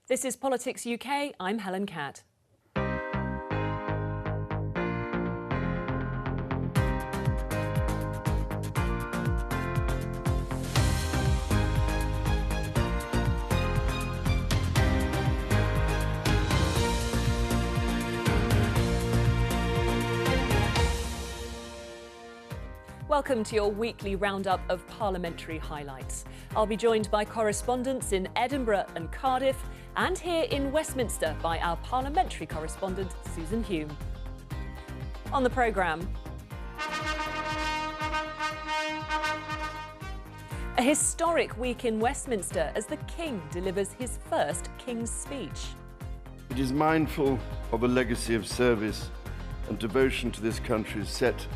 This is Politics UK. I'm Helen Catt. Welcome to your weekly roundup of parliamentary highlights. I'll be joined by correspondents in Edinburgh and Cardiff, and here in Westminster by our parliamentary correspondent, Susan Hume. On the programme, a historic week in Westminster as the King delivers his first King's Speech. It is mindful of a legacy of service and devotion to this country set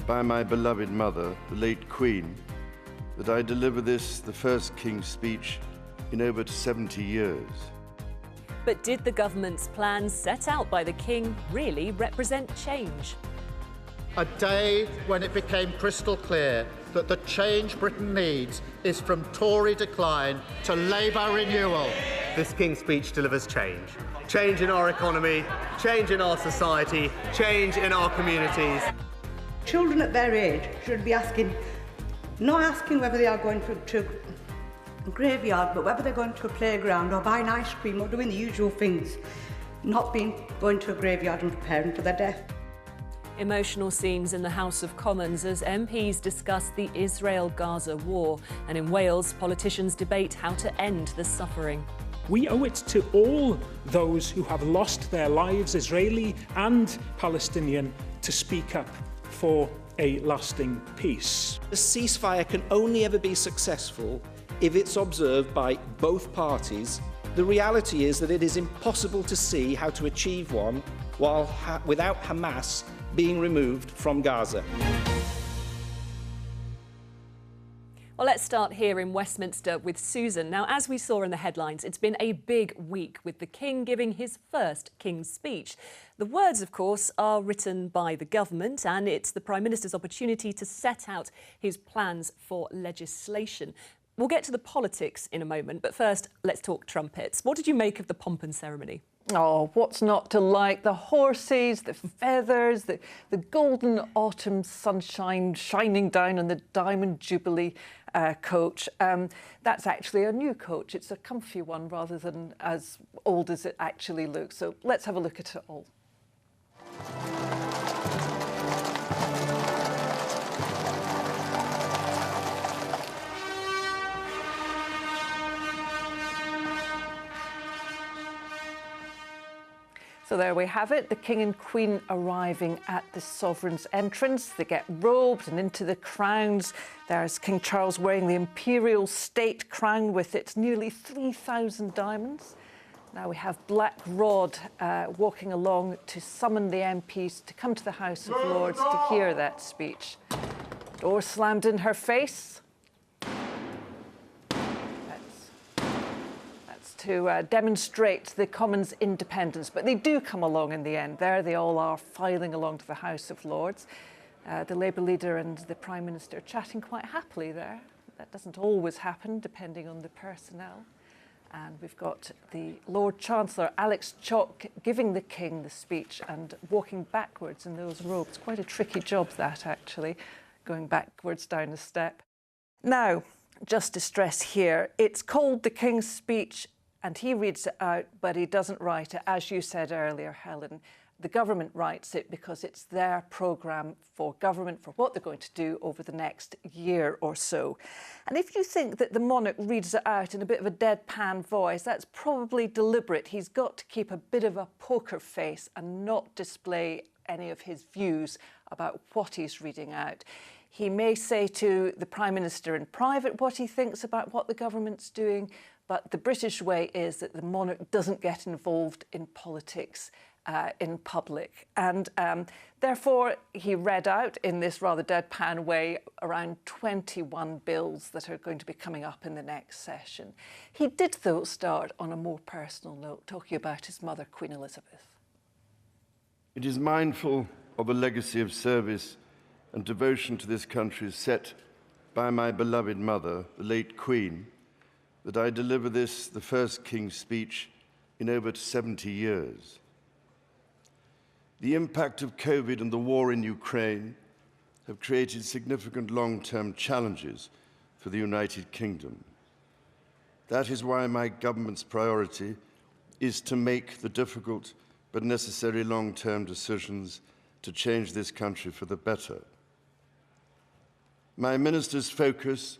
by my beloved mother, the late Queen, that I deliver this, the first King's Speech in over 70 years. But did the government's plans set out by the King really represent change? A day when it became crystal clear that the change Britain needs is from Tory decline to Labour renewal. This King's Speech delivers change. Change in our economy, change in our society, change in our communities. Children at their age should be not asking whether they are going to a graveyard, but whether they're going to a playground or buying ice cream or doing the usual things, not going to a graveyard and preparing for their death. Emotional scenes in the House of Commons as MPs discuss the Israel-Gaza war, and in Wales, politicians debate how to end the suffering. We owe it to all those who have lost their lives, Israeli and Palestinian, to speak up for a lasting peace. A ceasefire can only ever be successful if it's observed by both parties. The reality is that it is impossible to see how to achieve one without Hamas being removed from Gaza. Well, let's start here in Westminster with Susan. Now, as we saw in the headlines, it's been a big week with the King giving his first King's Speech. The words, of course, are written by the government, and it's the Prime Minister's opportunity to set out his plans for legislation. We'll get to the politics in a moment, but first, let's talk trumpets. What did you make of the pomp and ceremony? Oh, what's not to like? The horses, the feathers, the golden autumn sunshine shining down on the Diamond Jubilee coach. That's actually a new coach. It's a comfy one rather than as old as it actually looks. So let's have a look at it all. So there we have it, the King and Queen arriving at the Sovereign's entrance. They get robed and into the crowns. There's King Charles wearing the imperial state crown with its nearly 3,000 diamonds. Now we have Black Rod walking along to summon the MPs to come to the House of Lords to hear that speech. Door slammed in her face. To demonstrate the Commons' independence, but they do come along in the end. There they all are filing along to the House of Lords. The Labour leader and the Prime Minister chatting quite happily there. That doesn't always happen, depending on the personnel. And we've got the Lord Chancellor, Alex Chalk, giving the King the speech and walking backwards in those robes. Quite a tricky job, that, actually, going backwards down the step. Now, just to stress here, it's called the King's Speech, and he reads it out, but he doesn't write it. As you said earlier, Helen, the government writes it because it's their programme for government, for what they're going to do over the next year or so. And if you think that the monarch reads it out in a bit of a deadpan voice, that's probably deliberate. He's got to keep a bit of a poker face and not display any of his views about what he's reading out. He may say to the Prime Minister in private what he thinks about what the government's doing, but the British way is that the monarch doesn't get involved in politics in public. And therefore, he read out in this rather deadpan way around 21 bills that are going to be coming up in the next session. He did, though, start on a more personal note, talking about his mother, Queen Elizabeth. It is mindful of a legacy of service and devotion to this country set by my beloved mother, the late Queen, that I deliver this, the first King's Speech, in over 70 years. The impact of COVID and the war in Ukraine have created significant long-term challenges for the United Kingdom. That is why my government's priority is to make the difficult but necessary long-term decisions to change this country for the better. My minister's focus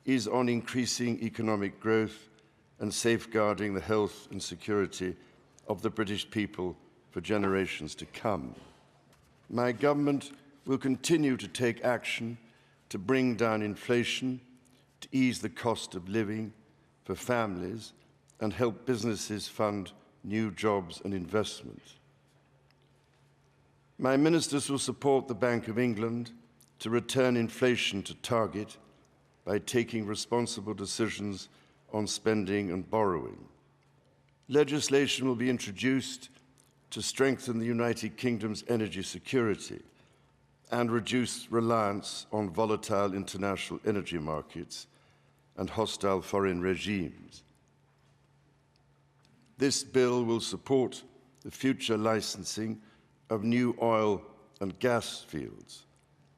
is on increasing economic growth and safeguarding the health and security of the British people for generations to come. My government will continue to take action to bring down inflation, to ease the cost of living for families, and help businesses fund new jobs and investment. My ministers will support the Bank of England to return inflation to target by taking responsible decisions on spending and borrowing. Legislation will be introduced to strengthen the United Kingdom's energy security and reduce reliance on volatile international energy markets and hostile foreign regimes. This bill will support the future licensing of new oil and gas fields,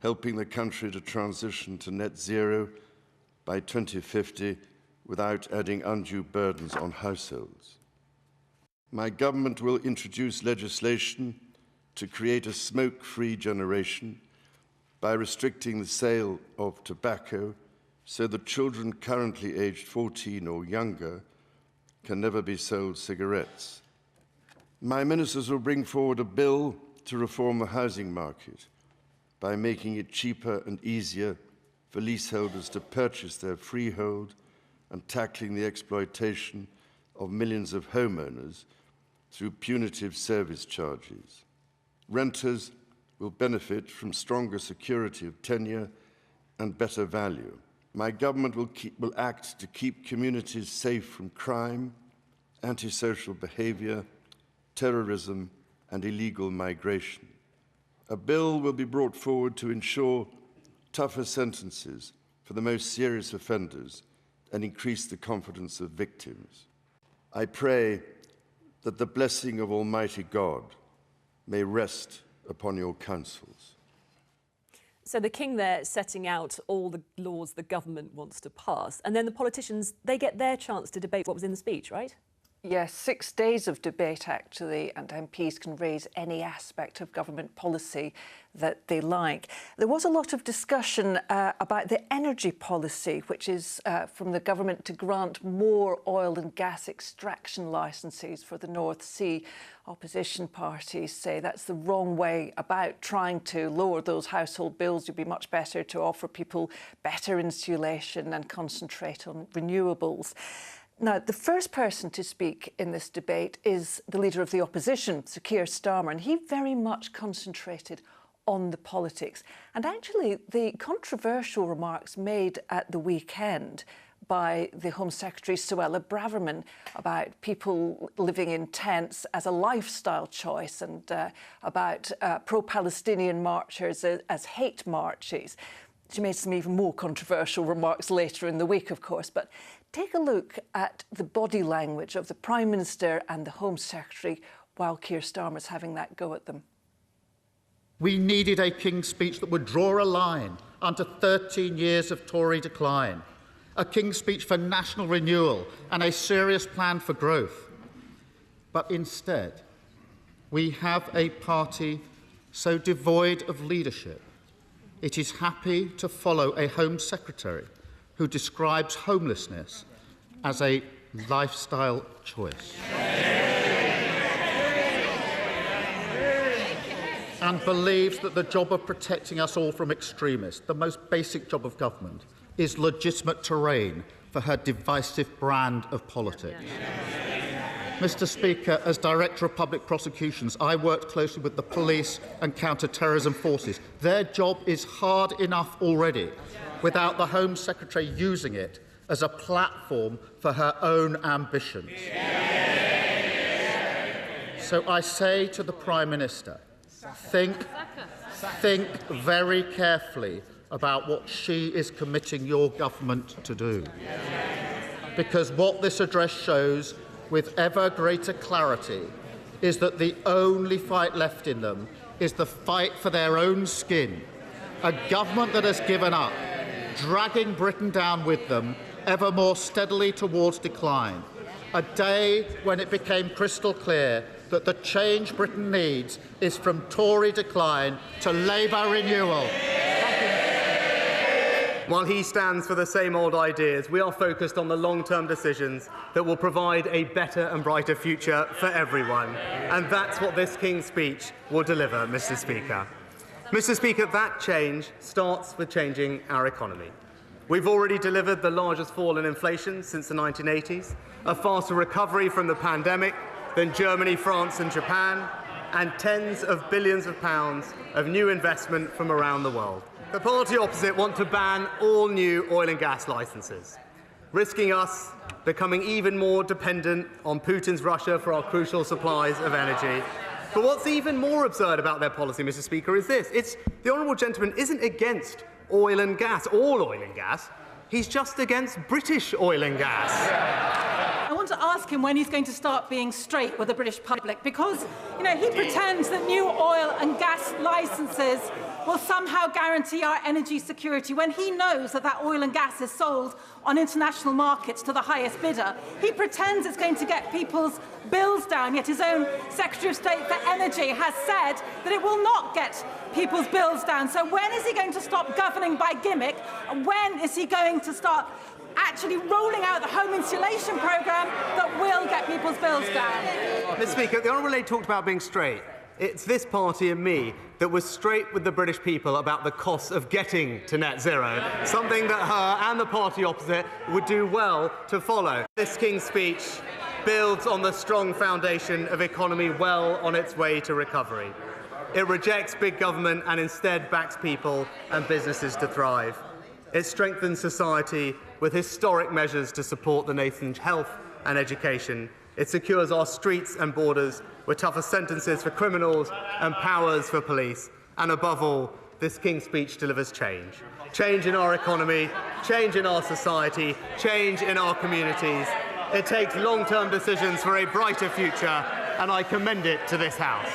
helping the country to transition to net zero by 2050 without adding undue burdens on households. My government will introduce legislation to create a smoke-free generation by restricting the sale of tobacco so that children currently aged 14 or younger can never be sold cigarettes. My ministers will bring forward a bill to reform the housing market by making it cheaper and easier for leaseholders to purchase their freehold and tackling the exploitation of millions of homeowners through punitive service charges. Renters will benefit from stronger security of tenure and better value. My government will act to keep communities safe from crime, antisocial behaviour, terrorism and illegal migration. A bill will be brought forward to ensure tougher sentences for the most serious offenders and increase the confidence of victims. I pray that the blessing of Almighty God may rest upon your counsels. So the King there setting out all the laws the government wants to pass, and then the politicians, they get their chance to debate what was in the speech, right? Yes, 6 days of debate actually, and MPs can raise any aspect of government policy that they like. There was a lot of discussion about the energy policy, which is from the government to grant more oil and gas extraction licences for the North Sea. Opposition parties say that's the wrong way about trying to lower those household bills. It would be much better to offer people better insulation and concentrate on renewables. Now, the first person to speak in this debate is the leader of the opposition, Sir Kier Starmer, and he very much concentrated on the politics. And actually, the controversial remarks made at the weekend by the Home Secretary, Suella Braverman, about people living in tents as a lifestyle choice and about pro-Palestinian marchers as hate marches. She made some even more controversial remarks later in the week, of course, but take a look at the body language of the Prime Minister and the Home Secretary while Kier Starmer's having that go at them. We needed a King's speech that would draw a line under 13 years of Tory decline, a King's speech for national renewal and a serious plan for growth. But instead, we have a party so devoid of leadership, it is happy to follow a Home Secretary who describes homelessness as a lifestyle choice. And believes that the job of protecting us all from extremists, the most basic job of government, is legitimate terrain for her divisive brand of politics. Mr. Speaker, as Director of Public Prosecutions, I worked closely with the police and counter-terrorism forces. Their job is hard enough already, without the Home Secretary using it as a platform for her own ambitions. So I say to the Prime Minister, think very carefully about what she is committing your government to do. Because what this address shows with ever greater clarity is that the only fight left in them is the fight for their own skin. A government that has given up, dragging Britain down with them ever more steadily towards decline. A day when it became crystal clear that the change Britain needs is from Tory decline to Labour renewal. While he stands for the same old ideas, we are focused on the long-term decisions that will provide a better and brighter future for everyone. And that's what this King's speech will deliver, Mr. Speaker. Mr. Speaker, that change starts with changing our economy. We've already delivered the largest fall in inflation since the 1980s, a faster recovery from the pandemic than Germany, France and Japan, and tens of billions of pounds of new investment from around the world. The party opposite want to ban all new oil and gas licences, risking us becoming even more dependent on Putin's Russia for our crucial supplies of energy. But what's even more absurd about their policy, Mr. Speaker, is this. The honourable gentleman isn't against oil and gas, all oil and gas. He's just against British oil and gas. I want to ask him when he's going to start being straight with the British public, because, he pretends that new oil and gas licences will somehow guarantee our energy security when he knows that oil and gas is sold on international markets to the highest bidder. He pretends it's going to get people's bills down, yet his own Secretary of State for Energy has said that it will not get people's bills down. So when is he going to stop governing by gimmick? And when is he going to start actually rolling out the home insulation programme that will get people's bills down? Mr. Speaker, the Honourable Lady talked about being straight. It's this party and me that was straight with the British people about the costs of getting to net zero, something that her and the party opposite would do well to follow. This King's speech builds on the strong foundation of economy well on its way to recovery. It rejects big government and instead backs people and businesses to thrive. It strengthens society with historic measures to support the nation's health and education. It secures our streets and borders with tougher sentences for criminals and powers for police. And above all, this King's speech delivers change. Change in our economy, change in our society, change in our communities. It takes long-term decisions for a brighter future, and I commend it to this House.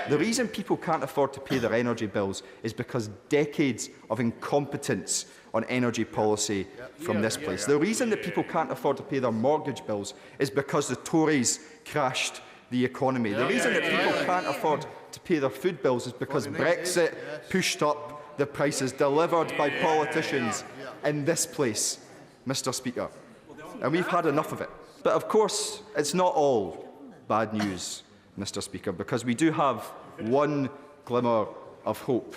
The reason people can't afford to pay their energy bills is because decades of incompetence on energy policy from this place. The reason that people can't afford to pay their mortgage bills is because the Tories crashed the economy. The reason that people can't afford to pay their food bills is because Brexit pushed up the prices delivered by politicians in this place, Mr. Speaker. And we've had enough of it. But of course, it's not all bad news, Mr. Speaker, because we do have one glimmer of hope.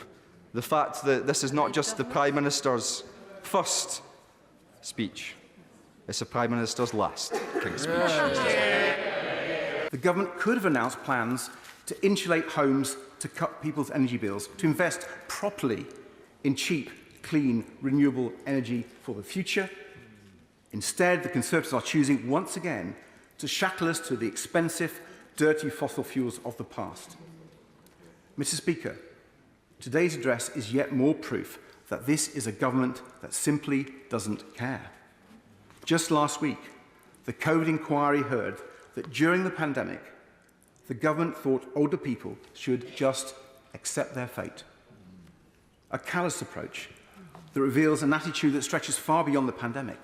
The fact that this is not just the Prime Minister's first speech, it's the Prime Minister's last King's speech. The government could have announced plans to insulate homes, to cut people's energy bills, to invest properly in cheap, clean, renewable energy for the future. Instead, the Conservatives are choosing once again to shackle us to the expensive, dirty fossil fuels of the past. Mr. Speaker, today's address is yet more proof that this is a government that simply doesn't care. Just last week, the COVID inquiry heard that during the pandemic, the government thought older people should just accept their fate. A callous approach that reveals an attitude that stretches far beyond the pandemic.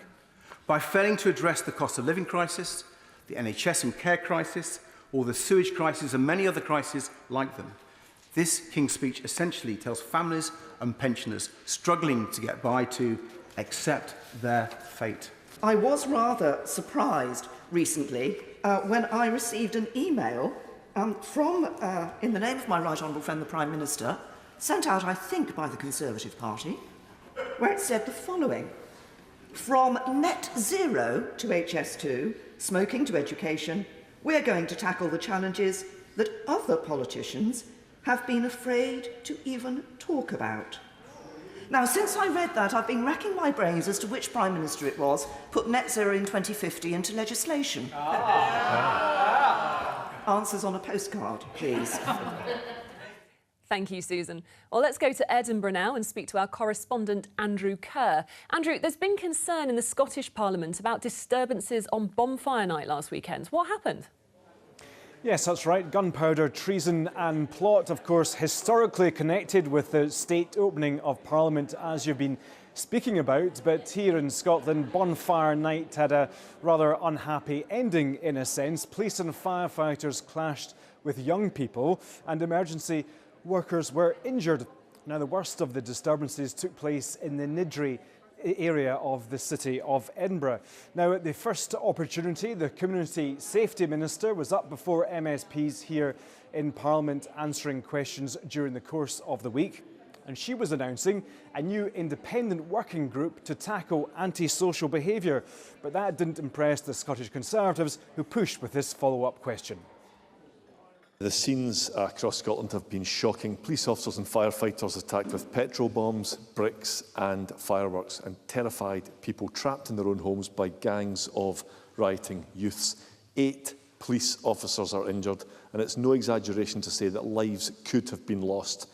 By failing to address the cost of living crisis, the NHS and care crisis, or the sewage crisis and many other crises like them, this King's speech essentially tells families and pensioners struggling to get by to accept their fate. I was rather surprised recently when I received an email from, in the name of my right honourable friend the Prime Minister, sent out, I think, by the Conservative Party, where it said the following: from net zero to HS2, smoking to education, we're going to tackle the challenges that other politicians have been afraid to even talk about. Now, since I read that, I've been racking my brains as to which Prime Minister it was put net zero in 2050 into legislation. Answers on a postcard, please. Thank you, Susan. Well, let's go to Edinburgh now and speak to our correspondent, Andrew Kerr. Andrew, there's been concern in the Scottish Parliament about disturbances on bonfire night last weekend. What happened? Yes, that's right. Gunpowder, treason and plot, of course, historically connected with the state opening of Parliament, as you've been speaking about. But here in Scotland, bonfire night had a rather unhappy ending, in a sense. Police and firefighters clashed with young people and emergency workers were injured. Now, the worst of the disturbances took place in the Niddrie area of the city of Edinburgh. Now, at the first opportunity, the Community Safety Minister was up before MSPs here in Parliament answering questions during the course of the week. And she was announcing a new independent working group to tackle antisocial behaviour. But that didn't impress the Scottish Conservatives, who pushed with this follow-up question. The scenes across Scotland have been shocking. Police officers and firefighters attacked with petrol bombs, bricks and fireworks, and terrified people trapped in their own homes by gangs of rioting youths. 8 police officers are injured, and it's no exaggeration to say that lives could have been lost.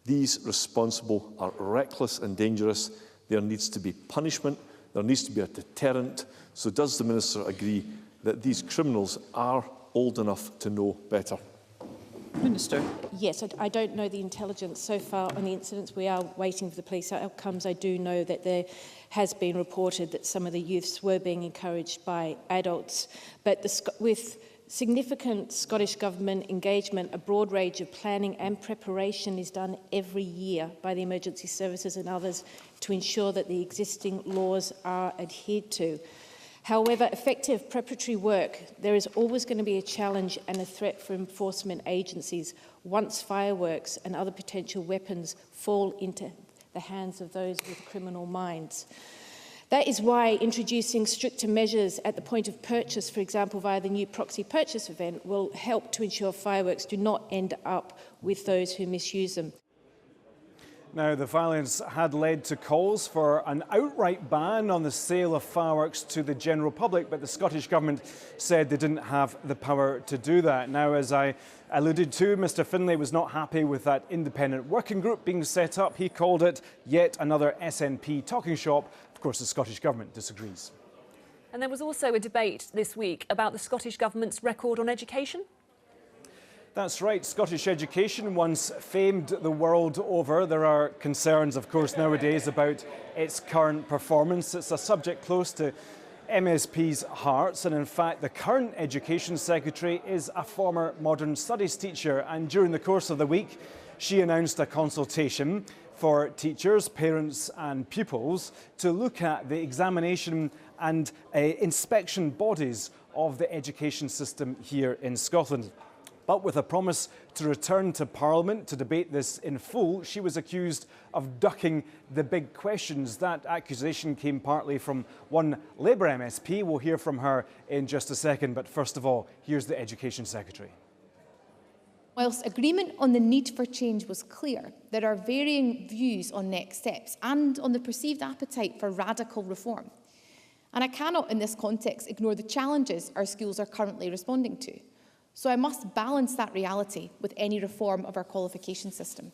These responsible are reckless and dangerous. There needs to be punishment. There needs to be a deterrent. So does the Minister agree that these criminals are old enough to know better? Minister. Yes, I don't know the intelligence so far on the incidents. We are waiting for the police outcomes. I do know that there has been reported that some of the youths were being encouraged by adults. But with significant Scottish Government engagement, a broad range of planning and preparation is done every year by the emergency services and others to ensure that the existing laws are adhered to. However, effective preparatory work, there is always going to be a challenge and a threat for enforcement agencies once fireworks and other potential weapons fall into the hands of those with criminal minds. That is why introducing stricter measures at the point of purchase, for example, via the new proxy purchase event, will help to ensure fireworks do not end up with those who misuse them. Now, the violence had led to calls for an outright ban on the sale of fireworks to the general public, but the Scottish Government said they didn't have the power to do that. Now, as I alluded to, Mr Finlay was not happy with that independent working group being set up. He called it yet another SNP talking shop. Of course, the Scottish Government disagrees. And there was also a debate this week about the Scottish Government's record on education. That's right. Scottish education, once famed the world over. There are concerns, of course, nowadays about its current performance. It's a subject close to MSP's hearts, and in fact, the current Education Secretary is a former modern studies teacher, and during the course of the week, she announced a consultation for teachers, parents and pupils to look at the examination and inspection bodies of the education system here in Scotland. But with a promise to return to Parliament to debate this in full, she was accused of ducking the big questions. That accusation came partly from one Labour MSP. We'll hear from her in just a second. But first of all, here's the Education Secretary. Whilst agreement on the need for change was clear, there are varying views on next steps and on the perceived appetite for radical reform. And I cannot, in this context, ignore the challenges our schools are currently responding to. So I must balance that reality with any reform of our qualification system.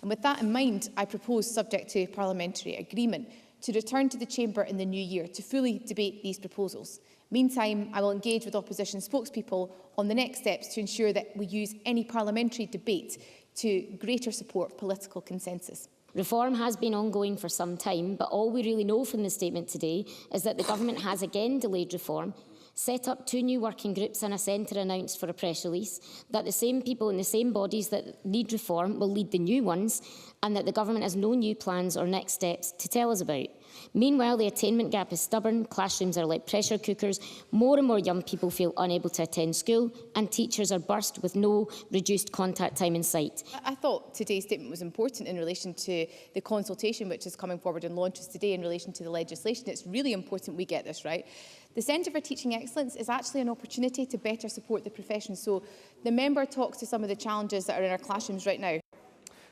And with that in mind, I propose, subject to parliamentary agreement, to return to the Chamber in the new year to fully debate these proposals. Meantime, I will engage with opposition spokespeople on the next steps to ensure that we use any parliamentary debate to greater support political consensus. Reform has been ongoing for some time, but all we really know from the statement today is that the Government has again delayed reform, set up 2 new working groups and a centre announced for a press release, that the same people in the same bodies that need reform will lead the new ones, and that the Government has no new plans or next steps to tell us about. Meanwhile, the attainment gap is stubborn, classrooms are like pressure cookers, more and more young people feel unable to attend school, and teachers are burst with no reduced contact time in sight. I thought today's statement was important in relation to the consultation which is coming forward and launches today in relation to the legislation. It's really important we get this right. The Centre for Teaching Excellence is actually an opportunity to better support the profession. So the member talks to some of the challenges that are in our classrooms right now.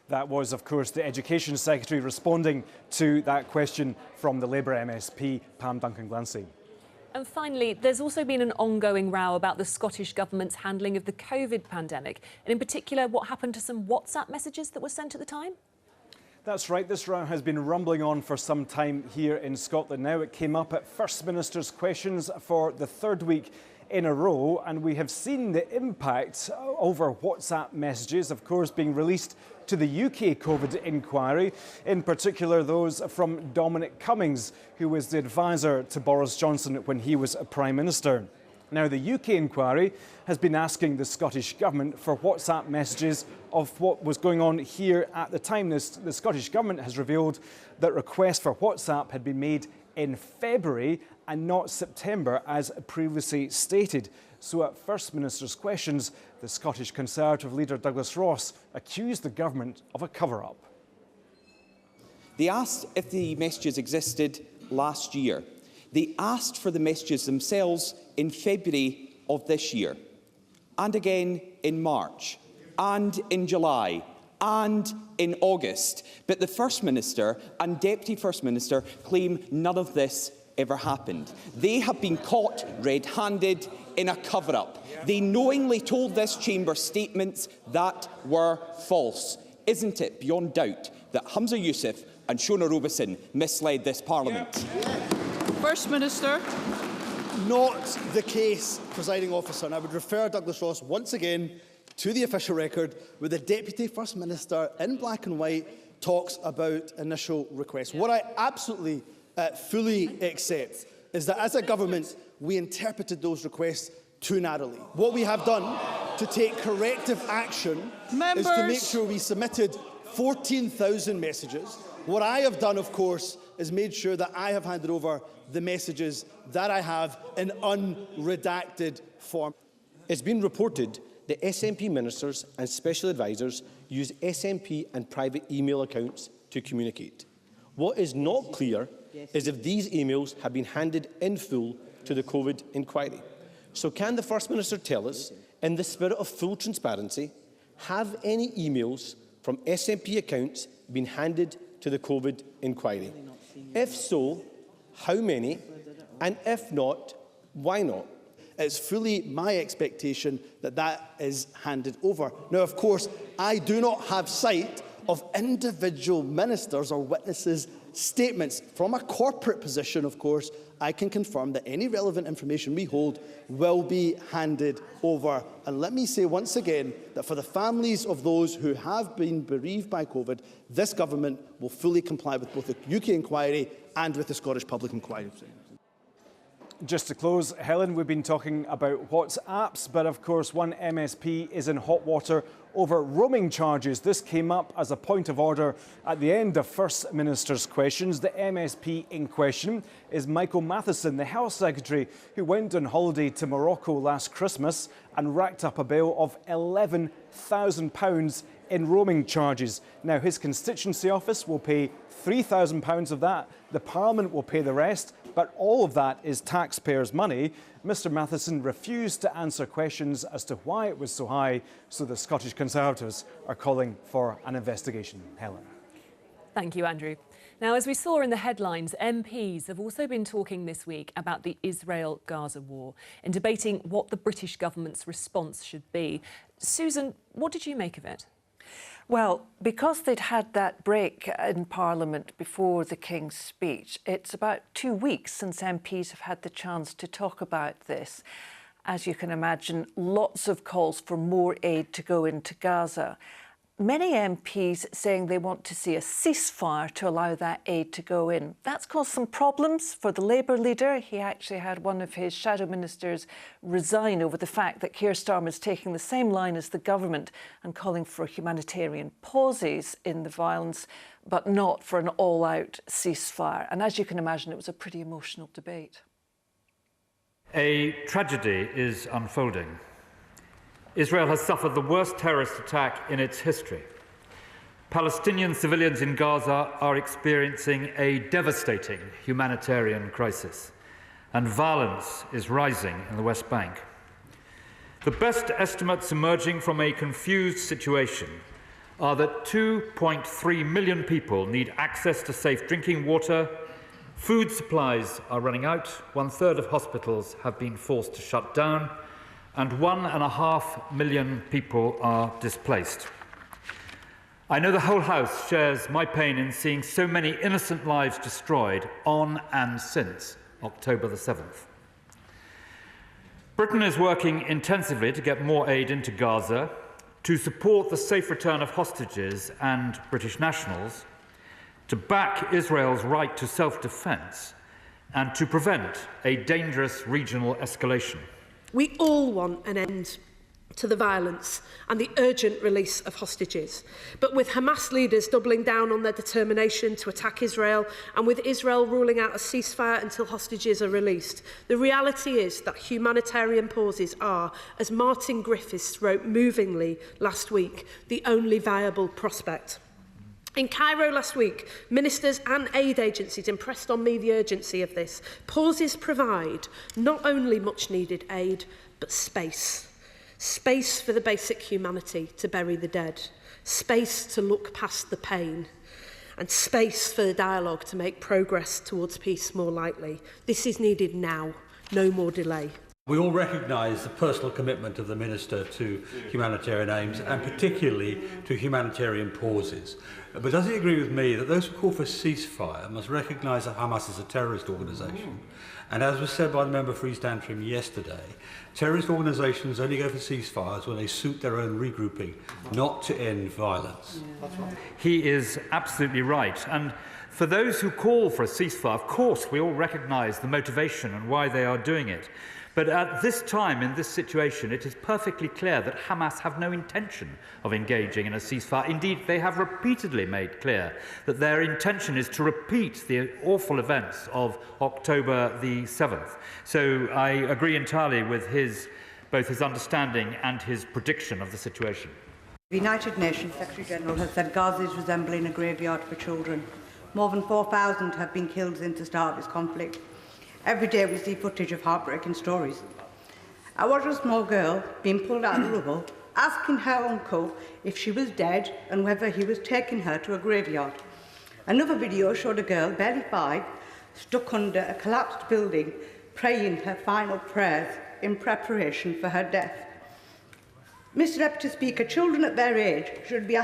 That was, of course, the Education Secretary responding to that question from the Labour MSP, Pam Duncan-Glancy. And finally, there's also been an ongoing row about the Scottish Government's handling of the COVID pandemic, and in particular, what happened to some WhatsApp messages that were sent at the time? That's right, this row has been rumbling on for some time here in Scotland now. It came up at First Minister's questions for the third week in a row, and we have seen the impact over WhatsApp messages, of course, being released to the UK COVID inquiry, in particular those from Dominic Cummings, who was the advisor to Boris Johnson when he was Prime Minister. Now, the UK inquiry has been asking the Scottish Government for WhatsApp messages of what was going on here at the time. The Scottish Government has revealed that requests for WhatsApp had been made in February and not September, as previously stated. So at First Minister's questions, the Scottish Conservative leader Douglas Ross accused the government of a cover-up. They asked if the messages existed last year. They asked for the messages themselves in February of this year, and again in March, and in July, and in August. But the First Minister and Deputy First Minister claim none of this ever happened. They have been caught red-handed in a cover-up. They knowingly told this chamber statements that were false. Isn't it beyond doubt that Humza Yousaf and Shona Robeson misled this Parliament? First Minister. Not the case, Presiding Officer, and I would refer Douglas Ross once again to the official record where the Deputy First Minister, in black and white, talks about initial requests. What I absolutely fully accept is that as a government we interpreted those requests too narrowly. What we have done to take corrective action is to make sure we submitted 14,000 messages. What I have done, of course, is made sure that I have handed over the messages that I have in unredacted form. It's been reported that SNP ministers and special advisers use SNP and private email accounts to communicate. What is not clear is if these emails have been handed in full to the COVID inquiry. So can the First Minister tell us, in the spirit of full transparency, have any emails from SNP accounts been handed to the COVID inquiry? If so, how many? And if not, why not? It's fully my expectation that that is handed over. Now, of course, I do not have sight of individual ministers or witnesses' statements. From a corporate position, of course, I can confirm that any relevant information we hold will be handed over. And let me say once again that for the families of those who have been bereaved by COVID, this government will fully comply with both the UK inquiry and with the Scottish Public Inquiry. Just to close, Helen, we've been talking about WhatsApps, but of course one MSP is in hot water over roaming charges. This came up as a point of order at the end of First Minister's questions. The MSP in question is Michael Matheson, the Health Secretary, who went on holiday to Morocco last Christmas and racked up a bill of £11,000 in roaming charges. Now, his constituency office will pay £3,000 of that. The Parliament will pay the rest, but all of that is taxpayers' money. Mr Matheson refused to answer questions as to why it was so high, so the Scottish Conservatives are calling for an investigation. Helen. Thank you, Andrew. Now, as we saw in the headlines, MPs have also been talking this week about the Israel-Gaza war and debating what the British government's response should be. Susan, what did you make of it? Well, because they'd had that break in Parliament before the King's speech, it's about 2 weeks since MPs have had the chance to talk about this. As you can imagine, lots of calls for more aid to go into Gaza. Many MPs saying they want to see a ceasefire to allow that aid to go in. That's caused some problems for the Labour leader. He actually had one of his shadow ministers resign over the fact that Kier Starmer is taking the same line as the government and calling for humanitarian pauses in the violence, but not for an all-out ceasefire. And as you can imagine, it was a pretty emotional debate. A tragedy is unfolding. Israel has suffered the worst terrorist attack in its history. Palestinian civilians in Gaza are experiencing a devastating humanitarian crisis, and violence is rising in the West Bank. The best estimates emerging from a confused situation are that 2.3 million people need access to safe drinking water Food supplies are running out, 1/3 of hospitals have been forced to shut down, and 1.5 million people are displaced. I know the whole House shares my pain in seeing so many innocent lives destroyed on and since October the 7th. Britain is working intensively to get more aid into Gaza, to support the safe return of hostages and British nationals, to back Israel's right to self-defence, and to prevent a dangerous regional escalation. We all want an end to the violence and the urgent release of hostages. But with Hamas leaders doubling down on their determination to attack Israel, and with Israel ruling out a ceasefire until hostages are released, the reality is that humanitarian pauses are, as Martin Griffiths wrote movingly last week, the only viable prospect. In Cairo last week, ministers and aid agencies impressed on me the urgency of this. Pauses provide not only much-needed aid, but space. Space for the basic humanity to bury the dead. Space to look past the pain. And space for the dialogue to make progress towards peace more likely. This is needed now, no more delay. We all recognise the personal commitment of the Minister to humanitarian aims and particularly to humanitarian pauses. But does he agree with me that those who call for a ceasefire must recognise that Hamas is a terrorist organisation? And as was said by the member for East Antrim yesterday, terrorist organisations only go for ceasefires when they suit their own regrouping, not to end violence. He is absolutely right. And for those who call for a ceasefire, of course, we all recognise the motivation and why they are doing it. But at this time, in this situation, it is perfectly clear that Hamas have no intention of engaging in a ceasefire. Indeed, they have repeatedly made clear that their intention is to repeat the awful events of October the 7th. So I agree entirely with both his understanding and his prediction of the situation. The United Nations Secretary-General has said Gaza is resembling a graveyard for children. More than 4,000 have been killed since the start of this conflict. Every day we see footage of heartbreaking stories. I watched a small girl being pulled out of the rubble, asking her uncle if she was dead and whether he was taking her to a graveyard. Another video showed a girl, barely 5, stuck under a collapsed building, praying her final prayers in preparation for her death. Mr. Deputy Speaker, children at their age should be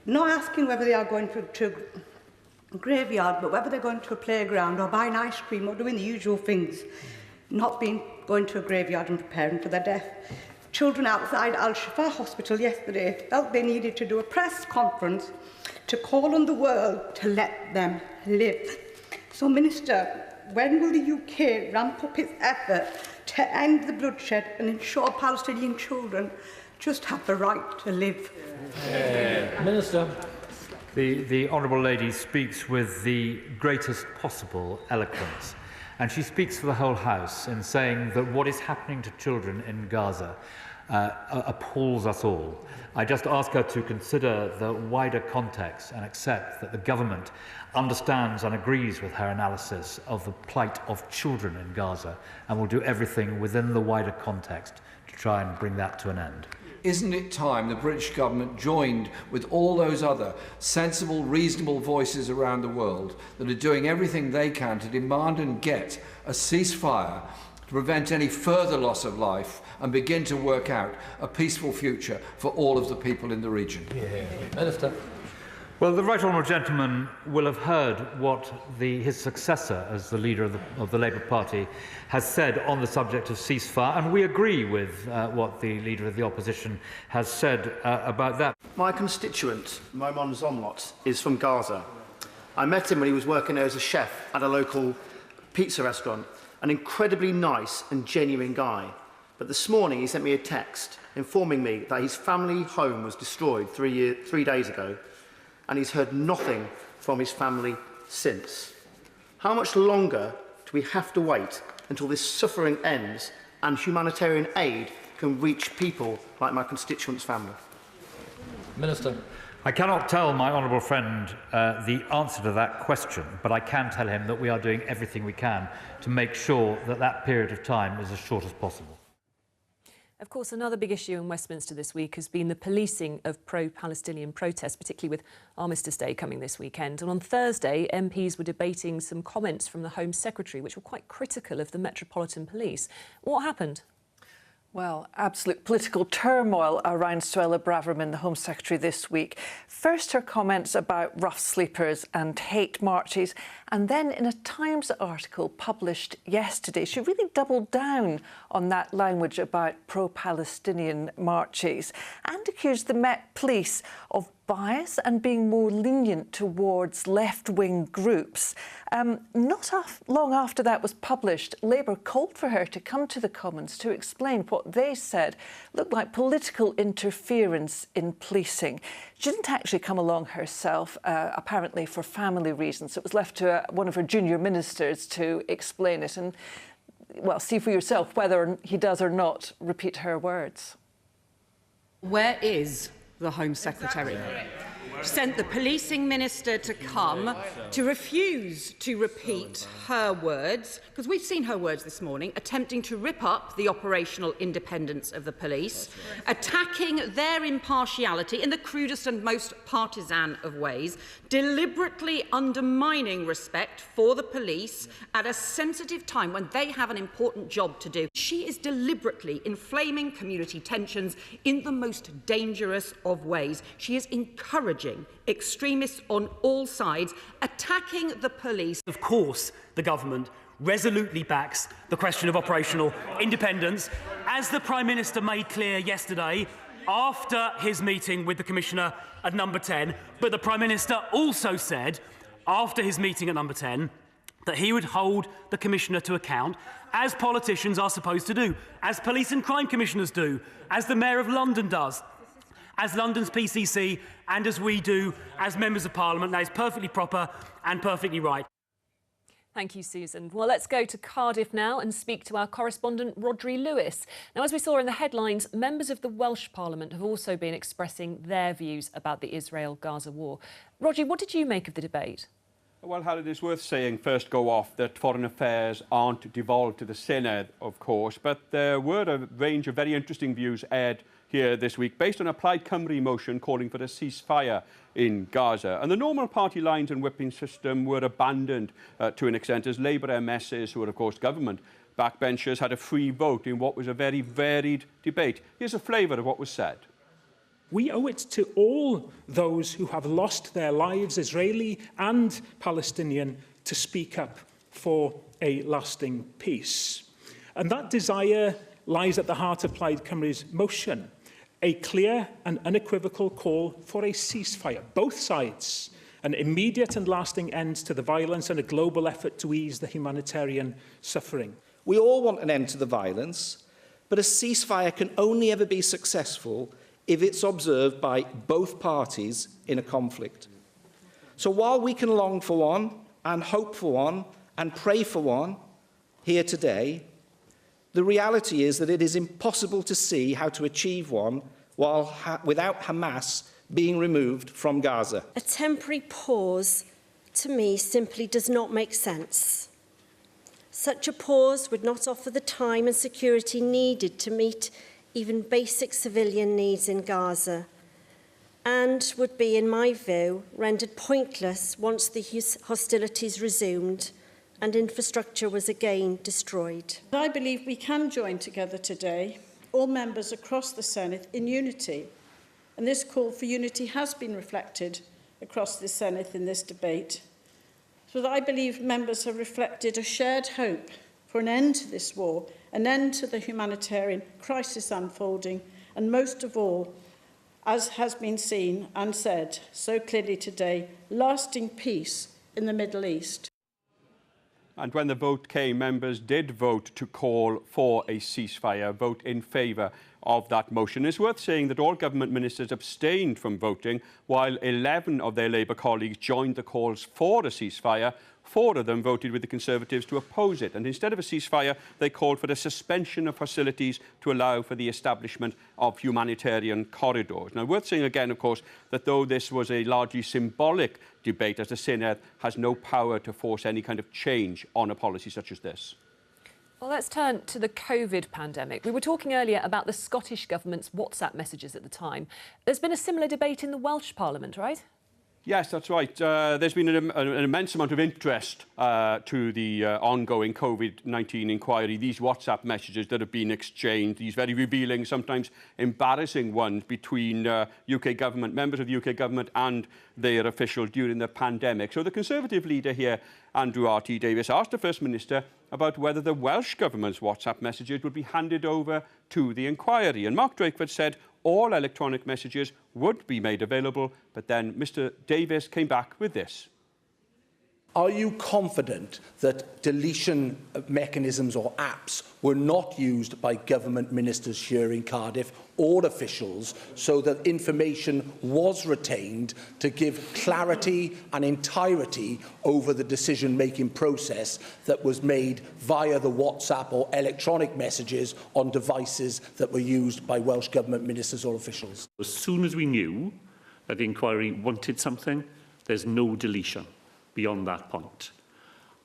not asking whether they are going to a graveyard, but whether they're going to a playground or buying ice cream or doing the usual things, not going to a graveyard and preparing for their death. Children outside Al-Shifa Hospital yesterday felt they needed to do a press conference to call on the world to let them live. So, Minister, when will the UK ramp up its effort to end the bloodshed and ensure Palestinian children just have the right to live? Minister. The Honourable Lady speaks with the greatest possible eloquence, and she speaks for the whole House in saying that what is happening to children in Gaza appalls us all. I just ask her to consider the wider context and accept that the government understands and agrees with her analysis of the plight of children in Gaza and will do everything within the wider context to try and bring that to an end. Isn't it time the British government joined with all those other sensible, reasonable voices around the world that are doing everything they can to demand and get a ceasefire to prevent any further loss of life and begin to work out a peaceful future for all of the people in the region? Minister. Well, the Right Honourable Gentleman will have heard what his successor as the leader of the Labour Party has said on the subject of ceasefire, and we agree with what the Leader of the Opposition has said about that. My constituent, Momon Zomlot, is from Gaza. I met him when he was working there as a chef at a local pizza restaurant, an incredibly nice and genuine guy. But this morning he sent me a text informing me that his family home was destroyed 3 days ago, and he's heard nothing from his family since. How much longer do we have to wait until this suffering ends and humanitarian aid can reach people like my constituent's family? Minister. I cannot tell my honourable friend the answer to that question, but I can tell him that we are doing everything we can to make sure that that period of time is as short as possible. Of course, another big issue in Westminster this week has been the policing of pro-Palestinian protests, particularly with Armistice Day coming this weekend. And on Thursday, MPs were debating some comments from the Home Secretary, which were quite critical of the Metropolitan Police. What happened? Well, absolute political turmoil around Suella Braverman, the Home Secretary, this week. First, her comments about rough sleepers and hate marches, and then in a Times article published yesterday, she really doubled down on that language about pro-Palestinian marches and accused the Met Police of bias and being more lenient towards left-wing groups. Not long after that was published, Labour called for her to come to the Commons to explain what they said looked like political interference in policing. She didn't actually come along herself, apparently for family reasons. It was left to one of her junior ministers to explain it and, well, see for yourself whether he does or not repeat her words. Where is the Home Secretary? Sent the policing minister to come to refuse to repeat her words, because we've seen her words this morning, attempting to rip up the operational independence of the police, attacking their impartiality in the crudest and most partisan of ways, deliberately undermining respect for the police at a sensitive time when they have an important job to do. She is deliberately inflaming community tensions in the most dangerous of ways. She is encouraging extremists on all sides, attacking the police. Of course, the government resolutely backs the question of operational independence, as the Prime Minister made clear yesterday after his meeting with the Commissioner at Number 10. But the Prime Minister also said after his meeting at Number 10 that he would hold the Commissioner to account, as politicians are supposed to do, as police and crime commissioners do, as the Mayor of London does, as London's PCC, and as we do as members of Parliament. That is perfectly proper and perfectly right. Thank you, Susan. Well, let's go to Cardiff now and speak to our correspondent, Rhodri Lewis. Now, as we saw in the headlines, members of the Welsh Parliament have also been expressing their views about the Israel-Gaza war. Rhodri, what did you make of the debate? Well, Helen, it is worth saying, first go off, that foreign affairs aren't devolved to the Senedd, of course, but there were a range of very interesting views aired here this week, based on a Plaid Cymru motion calling for a ceasefire in Gaza. And the normal party lines and whipping system were abandoned to an extent, as Labour MSs, who are, of course, government backbenchers, had a free vote in what was a very varied debate. Here's a flavour of what was said. We owe it to all those who have lost their lives, Israeli and Palestinian, to speak up for a lasting peace. And that desire lies at the heart of Plaid Cymru's motion. A clear and unequivocal call for a ceasefire, both sides, an immediate and lasting end to the violence and a global effort to ease the humanitarian suffering. We all want an end to the violence, but a ceasefire can only ever be successful if it's observed by both parties in a conflict. So while we can long for one and hope for one and pray for one here today, the reality is that it is impossible to see how to achieve one without Hamas being removed from Gaza. A temporary pause, to me, simply does not make sense. Such a pause would not offer the time and security needed to meet even basic civilian needs in Gaza, and would be, in my view, rendered pointless once the hostilities resumed and infrastructure was again destroyed. I believe we can join together today, all members across the Senedd, in unity. And this call for unity has been reflected across the Senedd in this debate. So that I believe members have reflected a shared hope for an end to this war, an end to the humanitarian crisis unfolding, and most of all, as has been seen and said so clearly today, lasting peace in the Middle East. And when the vote came, members did vote to call for a ceasefire, vote in favour of that motion. It's worth saying that all government ministers abstained from voting, while 11 of their Labour colleagues joined the calls for a ceasefire. 4 of them voted with the Conservatives to oppose it, and instead of a ceasefire, they called for a suspension of hostilities to allow for the establishment of humanitarian corridors. Now, worth saying again, of course, that though this was a largely symbolic debate, as the Senedd has no power to force any kind of change on a policy such as this. Well, let's turn to the COVID pandemic. We were talking earlier about the Scottish Government's WhatsApp messages at the time. There's been a similar debate in the Welsh Parliament, right? Yes, that's right. There's been an immense amount of interest to the ongoing COVID-19 inquiry, these WhatsApp messages that have been exchanged, these very revealing, sometimes embarrassing ones between UK government, members of the UK government and their officials during the pandemic. So the Conservative leader here, Andrew R.T. Davies, asked the First Minister about whether the Welsh Government's WhatsApp messages would be handed over to the inquiry. And Mark Drakeford said all electronic messages would be made available, but then Mr Davies came back with this. Are you confident that deletion mechanisms or apps were not used by government ministers here in Cardiff or officials so that information was retained to give clarity and entirety over the decision-making process that was made via the WhatsApp or electronic messages on devices that were used by Welsh Government ministers or officials? As soon as we knew that the inquiry wanted something, there's no deletion beyond that point.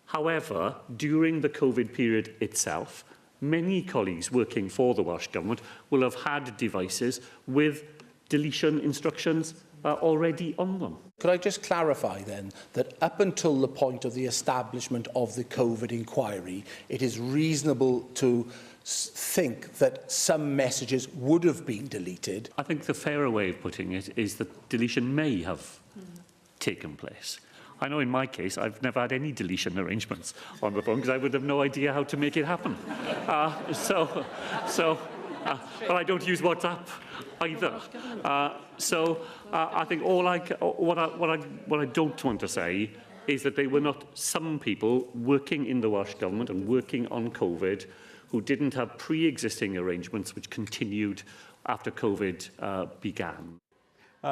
However, during the COVID period itself, many colleagues working for the Welsh Government will have had devices with deletion instructions already on them. Could I just clarify then that up until the point of the establishment of the COVID inquiry, it is reasonable to think that some messages would have been deleted? I think the fairer way of putting it is that deletion may have taken place. I know in my case, I've never had any deletion arrangements on the phone because I would have no idea how to make it happen. But I don't use WhatsApp either. I think what I don't want to say is that they were not some people working in the Welsh Government and working on COVID who didn't have pre-existing arrangements which continued after COVID began.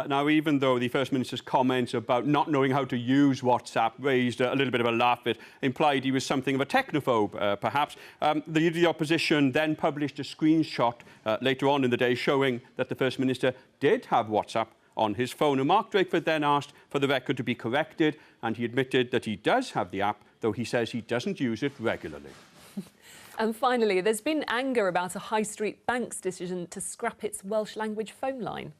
Now, even though the First Minister's comments about not knowing how to use WhatsApp raised a little bit of a laugh, it implied he was something of a technophobe, perhaps. The opposition then published a screenshot later on in the day showing that the First Minister did have WhatsApp on his phone. And Mark Drakeford then asked for the record to be corrected, and he admitted that he does have the app, though he says he doesn't use it regularly. And finally, there's been anger about a high street bank's decision to scrap its Welsh language phone line.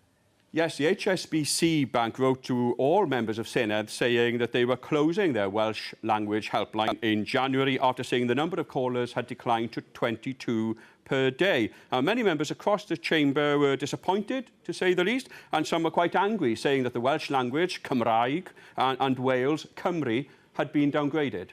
Yes, the HSBC Bank wrote to all members of Senedd saying that they were closing their Welsh language helpline in January after saying the number of callers had declined to 22 per day. Now, many members across the chamber were disappointed, to say the least, and some were quite angry, saying that the Welsh language, Cymraeg, and Wales, Cymru, had been downgraded.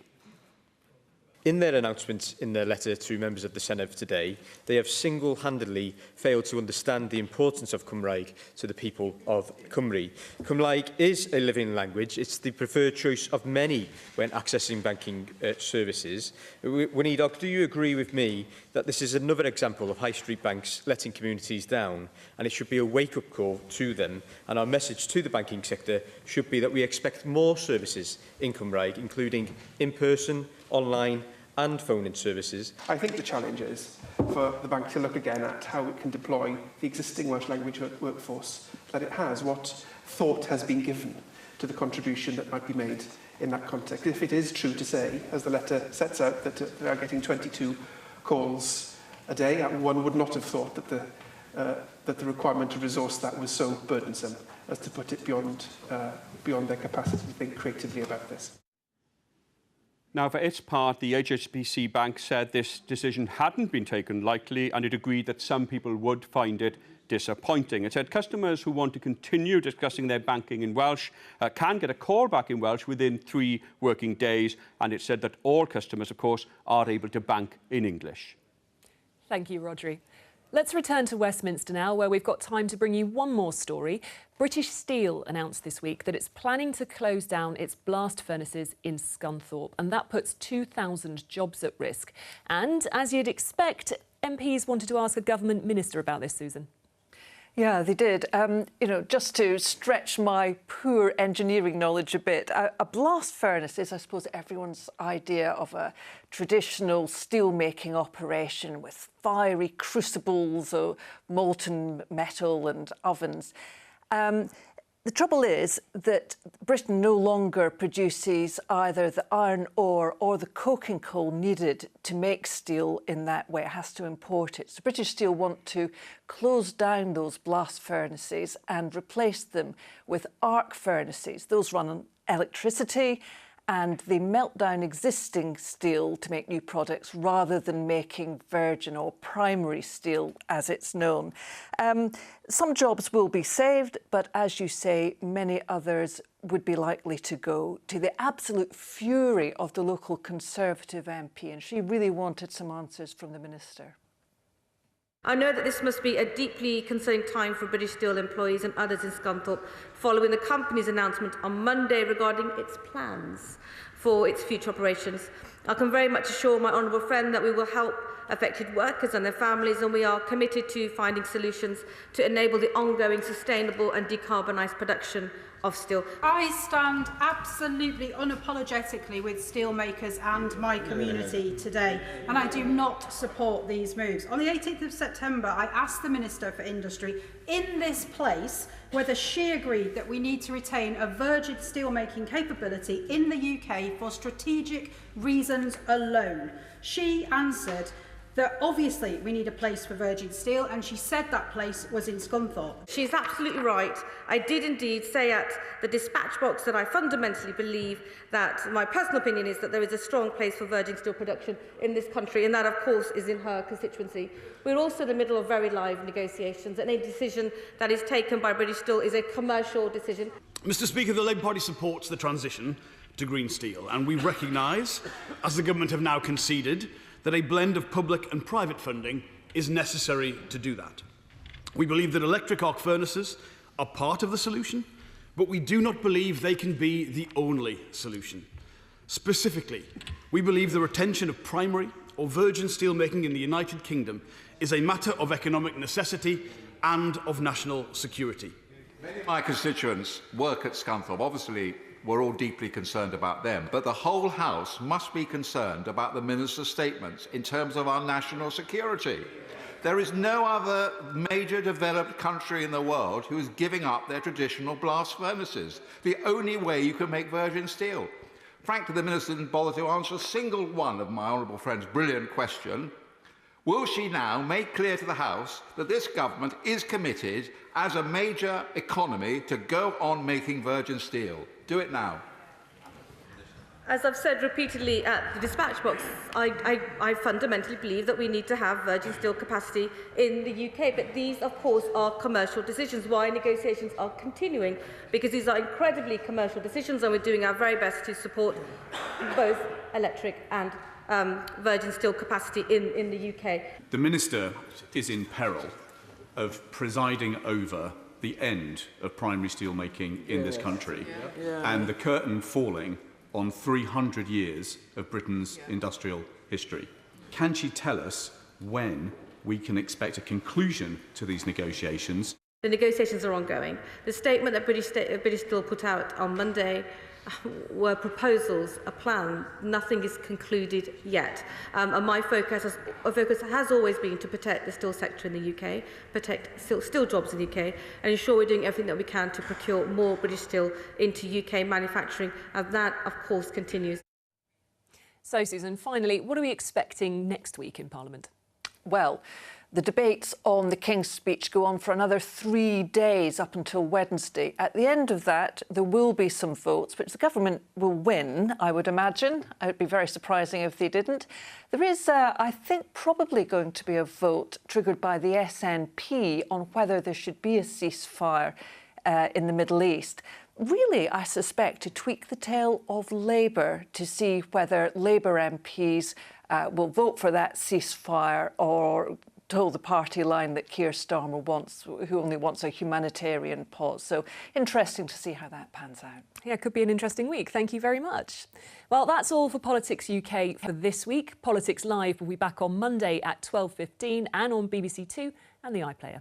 In their announcement in their letter to members of the Senedd today, they have single-handedly failed to understand the importance of Cymraeg to the people of Cymru. Cymraeg is a living language. It's the preferred choice of many when accessing banking services. Weinidog, do you agree with me that this is another example of high street banks letting communities down, and it should be a wake-up call to them, and our message to the banking sector should be that we expect more services in Cymraeg, including in-person, online and phone-in services? I think the challenge is for the bank to look again at how it can deploy the existing Welsh language workforce that it has, what thought has been given to the contribution that might be made in that context. If it is true to say, as the letter sets out, that they are getting 22 calls a day, one would not have thought that the requirement to resource that was so burdensome as to put it beyond their capacity to think creatively about this. Now, for its part, the HSBC Bank said this decision hadn't been taken lightly, and it agreed that some people would find it disappointing. It said customers who want to continue discussing their banking in Welsh can get a call back in Welsh within 3 working days, and it said that all customers, of course, are able to bank in English. Thank you, Rodri. Let's return to Westminster now, where we've got time to bring you one more story. British Steel announced this week that it's planning to close down its blast furnaces in Scunthorpe, and that puts 2,000 jobs at risk. And, as you'd expect, MPs wanted to ask a government minister about this, Susan. Yeah, they did. You know, just to stretch my poor engineering knowledge a bit, a blast furnace is, I suppose, everyone's idea of a traditional steel-making operation with fiery crucibles of molten metal and ovens. The trouble is that Britain no longer produces either the iron ore or the coking coal needed to make steel in that way. It has to import it. So British Steel want to close down those blast furnaces and replace them with arc furnaces. Those run on electricity and they melt down existing steel to make new products rather than making virgin or primary steel as it's known. Some jobs will be saved, but as you say, many others would be likely to go, to the absolute fury of the local Conservative MP, and she really wanted some answers from the Minister. I know that this must be a deeply concerning time for British Steel employees and others in Scunthorpe following the company's announcement on Monday regarding its plans for its future operations. I can very much assure my honourable friend that we will help affected workers and their families, and we are committed to finding solutions to enable the ongoing sustainable and decarbonised production of steel. I stand absolutely unapologetically with steelmakers and my community today, and I do not support these moves. On the 18th of September, I asked the Minister for Industry in this place whether she agreed that we need to retain a virgin steelmaking capability in the UK for strategic reasons alone. She answered that obviously we need a place for virgin steel, and she said that place was in Scunthorpe. She's absolutely right. I did indeed say at the dispatch box that I fundamentally believe that my personal opinion is that there is a strong place for virgin steel production in this country, and that of course is in her constituency. We're also in the middle of very live negotiations, and a decision that is taken by British Steel is a commercial decision. Mr. Speaker, the Labour Party supports the transition to green steel, and we recognise, as the government have now conceded, that a blend of public and private funding is necessary to do that. We believe that electric arc furnaces are part of the solution, but we do not believe they can be the only solution. Specifically, we believe the retention of primary or virgin steelmaking in the United Kingdom is a matter of economic necessity and of national security. Many of my constituents work at Scunthorpe. Obviously, we're all deeply concerned about them, but the whole House must be concerned about the Minister's statements in terms of our national security. There is no other major developed country in the world who is giving up their traditional blast furnaces. The only way you can make virgin steel. Frankly, the Minister didn't bother to answer a single one of my honourable friend's brilliant question. Will she now make clear to the House that this government is committed as a major economy to go on making virgin steel? Do it now. As I've said repeatedly at the dispatch box, I fundamentally believe that we need to have virgin steel capacity in the UK, but these, of course, are commercial decisions. Why negotiations are continuing, because these are incredibly commercial decisions, and we're doing our very best to support both electric and virgin steel capacity in the UK. The Minister is in peril of presiding over the end of primary steel making in this country and the curtain falling on 300 years of Britain's industrial history. Can she tell us when we can expect a conclusion to these negotiations? The negotiations are ongoing. The statement that British Steel put out on Monday were proposals, a plan. Nothing is concluded yet. And my focus has always been to protect the steel sector in the UK, protect steel jobs in the UK, and ensure we're doing everything that we can to procure more British steel into UK manufacturing. And that, of course, continues. So, Susan, finally, what are we expecting next week in Parliament? Well, the debates on the King's speech go on for another 3 days up until Wednesday. At the end of that, there will be some votes, which the government will win, I would imagine. It would be very surprising if they didn't. There is, I think, probably going to be a vote triggered by the SNP on whether there should be a ceasefire in the Middle East. Really, I suspect, to tweak the tail of Labour to see whether Labour MPs will vote for that ceasefire or told the party line that Kier Starmer wants, who only wants a humanitarian pause. So interesting to see how that pans out. Yeah, it could be an interesting week. Thank you very much. Well, that's all for Politics UK for this week. Politics Live will be back on Monday at 12:15 and on BBC Two and the iPlayer.